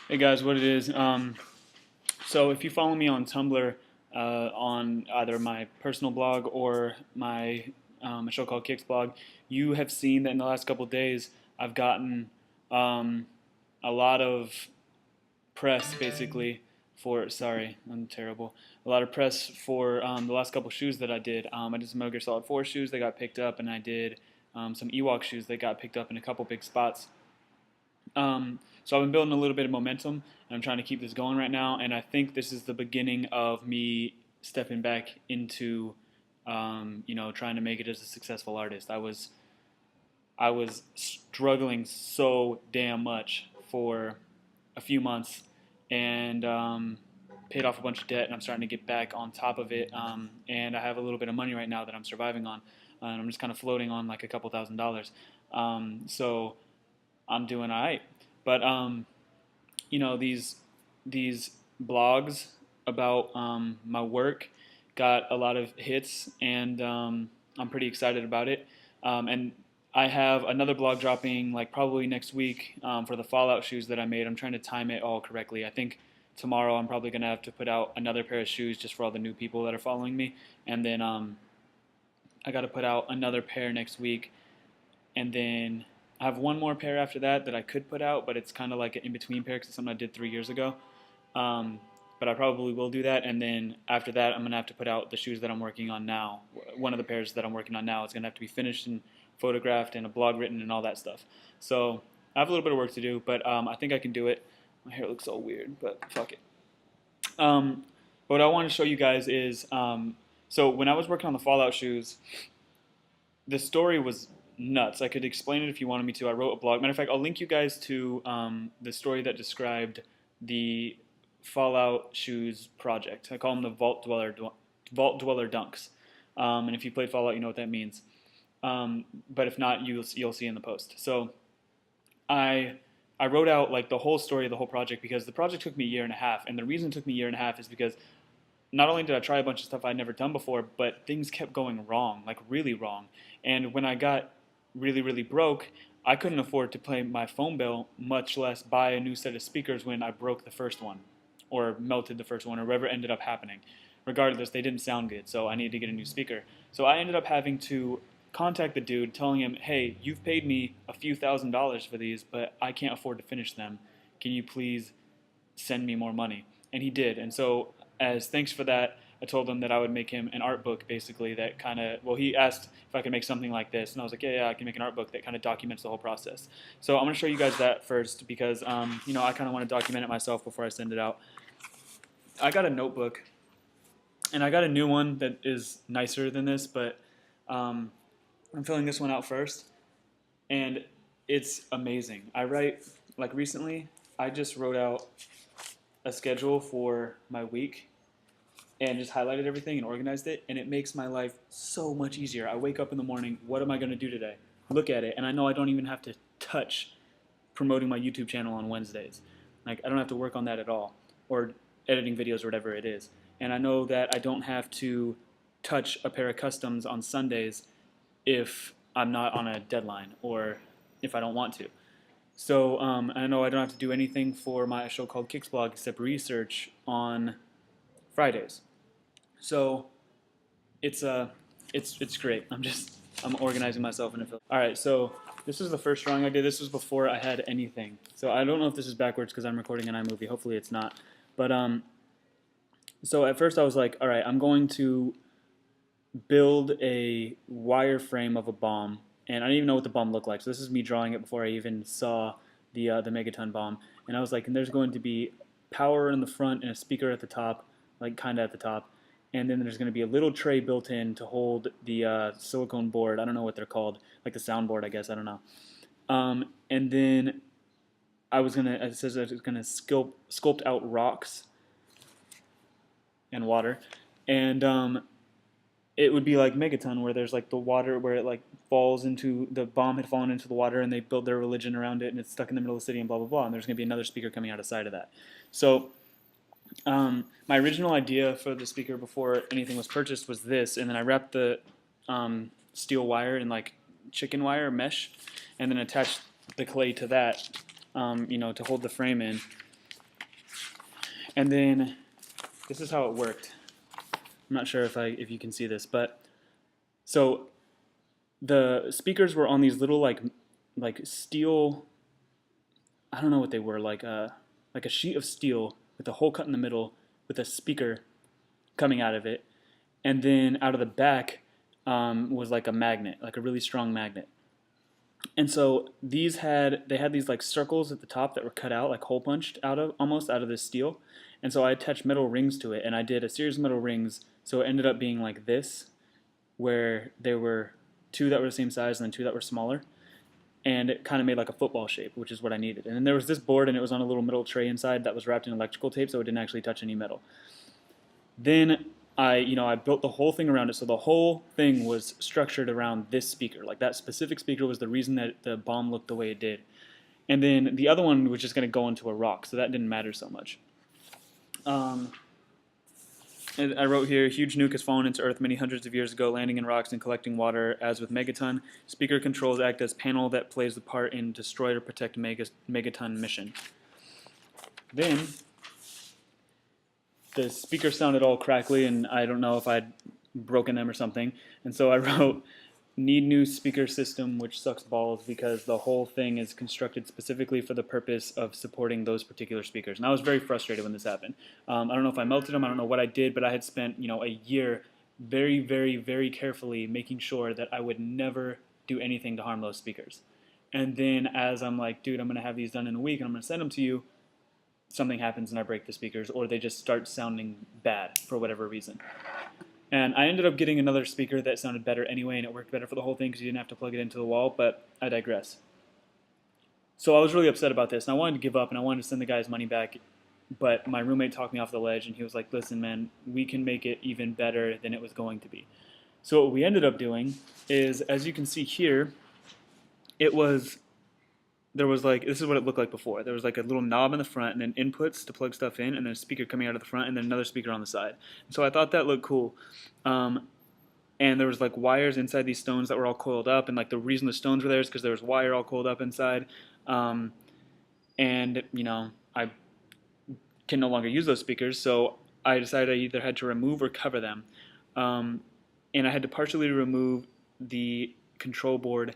Hey guys, what it is? So if you follow me on Tumblr, on either my personal blog or my a show called Kicks blog, you have seen that in the last couple of days I've gotten um, a lot of press basically for. Sorry, I'm terrible. A lot of press for the last couple shoes that I did. I did some Metal Gear Solid 4 shoes that got picked up, and I did some Ewok shoes that got picked up in a couple big spots. So I've been building a little bit of momentum, and I'm trying to keep this going right now. And I think this is the beginning of me stepping back into, trying to make it as a successful artist. I was struggling so damn much for a few months, and paid off a bunch of debt, and I'm starting to get back on top of it. And I have a little bit of money right now that I'm surviving on, and I'm just kind of floating on like a couple $1,000s. So I'm doing all right. But these blogs about my work got a lot of hits, and I'm pretty excited about it. And I have another blog dropping like probably next week for the Fallout shoes that I made. I'm trying to time it all correctly. I think tomorrow I'm probably gonna have to put out another pair of shoes just for all the new people that are following me, and then I got to put out another pair next week, and then I have one more pair after that that I could put out, but it's kind of like an in-between pair because it's something I did 3 years ago. Um, but I probably will do that, and then after that, I'm gonna have to put out the shoes that I'm working on now. One of the pairs that I'm working on now is gonna have to be finished and photographed and a blog written and all that stuff. So I have a little bit of work to do, but I think I can do it. My hair looks so weird, but fuck it. Um, what I want to show you guys is so when I was working on the Fallout shoes, the story was nuts. I could explain it if you wanted me to. I wrote a blog. Matter of fact, I'll link you guys to the story that described the Fallout shoes project. I call them the Vault Dweller Dunks. And if you played Fallout, you know what that means. But if not, you'll see in the post. So I I wrote out like the whole story of the whole project because the project took me a year and a half, and the reason it took me a year and a half is because not only did I try a bunch of stuff I'd never done before, but things kept going wrong, like really wrong. And when I got really, really broke, I couldn't afford to pay my phone bill, much less buy a new set of speakers when I broke the first one, or melted the first one, or whatever ended up happening. Regardless, they didn't sound good, so I needed to get a new speaker. So I ended up having to contact the dude, telling him, "Hey, you've paid me a few $1,000s for these, but I can't afford to finish them. Can you please send me more money?" And he did. And so, as thanks for that, I told him that I would make him an art book, basically, that kind of, well, he asked if I could make something like this. And I was like, yeah, I can make an art book that kind of documents the whole process. So I'm going to show you guys that first because, I kind of want to document it myself before I send it out. I got a notebook, and I got a new one that is nicer than this, but I'm filling this one out first. And it's amazing. I write, like recently, I just wrote out a schedule for my week and just highlighted everything and organized it, and it makes my life so much easier. I wake up in the morning, what am I going to do today? Look at it, and I know I don't even have to touch promoting my YouTube channel on Wednesdays. Like, I don't have to work on that at all, or editing videos or whatever it is. And I know that I don't have to touch a pair of customs on Sundays if I'm not on a deadline or if I don't want to. So I know I don't have to do anything for my show called Kicks blog except research on Fridays. So it's great. I'm organizing myself in a film. All right, so this is the first drawing I did. This was before I had anything. So I don't know if this is backwards because I'm recording an iMovie. Hopefully it's not. But so at first I was like, all right, I'm going to build a wireframe of a bomb, and I didn't even know what the bomb looked like. So this is me drawing it before I even saw the megaton bomb. And I was like, and there's going to be power in the front and a speaker at the top, like kind of at the top, and then there's going to be a little tray built in to hold the silicone board. I don't know what they're called, like the soundboard, I guess. I don't know. And then it says I was gonna sculpt out rocks and water, and it would be like Megaton, where there's like the water where it like falls into the bomb had fallen into the water, and they built their religion around it, and it's stuck in the middle of the city, and blah blah blah. And there's gonna be another speaker coming out of the side of that. So my original idea for the speaker before anything was purchased was this, and then I wrapped the steel wire in like chicken wire mesh, and then attached the clay to that, to hold the frame in. And then this is how it worked. I'm not sure if you can see this, but so the speakers were on these little like steel. I don't know what they were, like a sheet of steel with a hole cut in the middle with a speaker coming out of it, and then out of the back was like a magnet, like a really strong magnet. And so they had these like circles at the top that were cut out, like hole punched almost out of this steel. And so I attached metal rings to it, and I did a series of metal rings. So it ended up being like this, where there were two that were the same size and then two that were smaller. And it kind of made like a football shape, which is what I needed. And then there was this board, and it was on a little metal tray inside that was wrapped in electrical tape, so it didn't actually touch any metal. Then I built the whole thing around it, so the whole thing was structured around this speaker. Like that specific speaker was the reason that the bomb looked the way it did. And then the other one was just going to go into a rock, so that didn't matter so much. And I wrote here, huge nuke has fallen into Earth many hundreds of years ago, landing in rocks and collecting water. As with Megaton, speaker controls act as panel that plays the part in destroy or protect Megaton mission. Then the speaker sounded all crackly, and I don't know if I'd broken them or something. And so I wrote, need new speaker system, which sucks balls because the whole thing is constructed specifically for the purpose of supporting those particular speakers. And I was very frustrated when this happened. I don't know if I melted them, I don't know what I did, but I had spent a year very, very, very carefully making sure that I would never do anything to harm those speakers. And then as I'm like, dude, I'm going to have these done in a week and I'm going to send them to you, something happens and I break the speakers, or they just start sounding bad for whatever reason. And I ended up getting another speaker that sounded better anyway, and it worked better for the whole thing because you didn't have to plug it into the wall, but I digress. So I was really upset about this, and I wanted to give up, and I wanted to send the guy's money back, but my roommate talked me off the ledge, and he was like, listen, man, we can make it even better than it was going to be. So what we ended up doing is, as you can see here, there was like, this is what it looked like before. There was like a little knob in the front and then inputs to plug stuff in, and then a speaker coming out of the front and then another speaker on the side. So I thought that looked cool. And there was like wires inside these stones that were all coiled up, and like the reason the stones were there is because there was wire all coiled up inside. And I can no longer use those speakers, so I decided I either had to remove or cover them. And I had to partially remove the control board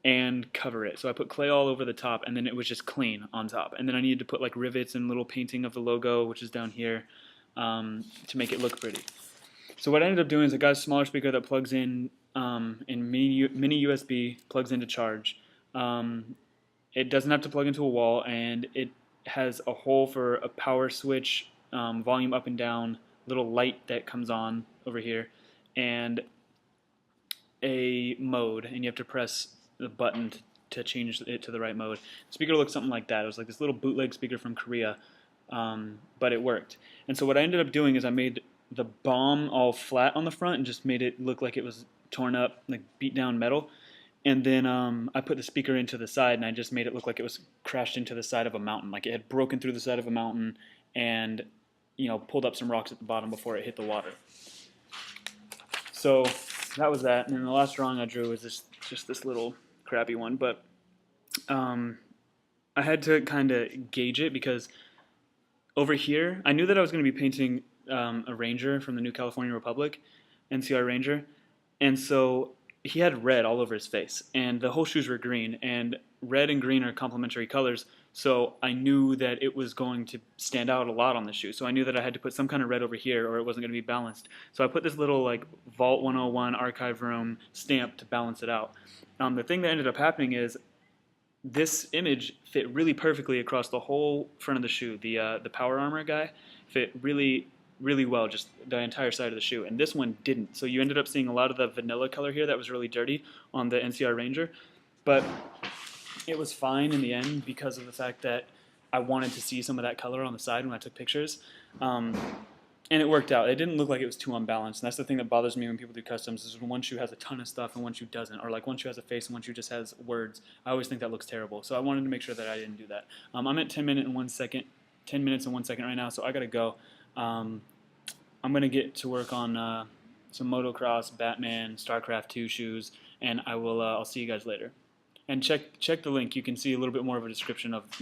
and cover it. So I put clay all over the top, and then it was just clean on top. And then I needed to put like rivets and little painting of the logo, which is down here, to make it look pretty. So what I ended up doing is I got a smaller speaker that plugs in mini USB, plugs into charge. It doesn't have to plug into a wall, and it has a hole for a power switch, volume up and down, little light that comes on over here, and a mode, and you have to press the button to change it to the right mode. The speaker looked something like that. It was like this little bootleg speaker from Korea, but it worked. And so what I ended up doing is I made the bomb all flat on the front and just made it look like it was torn up, like beat down metal. And then I put the speaker into the side, and I just made it look like it was crashed into the side of a mountain, like it had broken through the side of a mountain and pulled up some rocks at the bottom before it hit the water. So that was that. And then the last drawing I drew was just this little crappy one, but I had to kind of gauge it because over here I knew that I was going to be painting a Ranger from the New California Republic, NCR Ranger, and so he had red all over his face, and the whole shoes were green, and red and green are complementary colors, so I knew that it was going to stand out a lot on the shoe. So I knew that I had to put some kind of red over here or it wasn't going to be balanced. So I put this little like Vault 101 archive room stamp to balance it out. The thing that ended up happening is this image fit really perfectly across the whole front of the shoe. The Power Armor guy fit really well, just the entire side of the shoe, and this one didn't. So you ended up seeing a lot of the vanilla color here that was really dirty on the NCR Ranger, but it was fine in the end because of the fact that I wanted to see some of that color on the side when I took pictures, and it worked out. It didn't look like it was too unbalanced, and that's the thing that bothers me when people do customs, is when one shoe has a ton of stuff and one shoe doesn't, or like one shoe has a face and one shoe just has words. I always think that looks terrible, so I wanted to make sure that I didn't do that. I'm at 10 minutes and 1 second right now, so I gotta go. I'm gonna get to work on some motocross, Batman, StarCraft 2 shoes, and I'll see you guys later. And check the link. You can see a little bit more of a description of my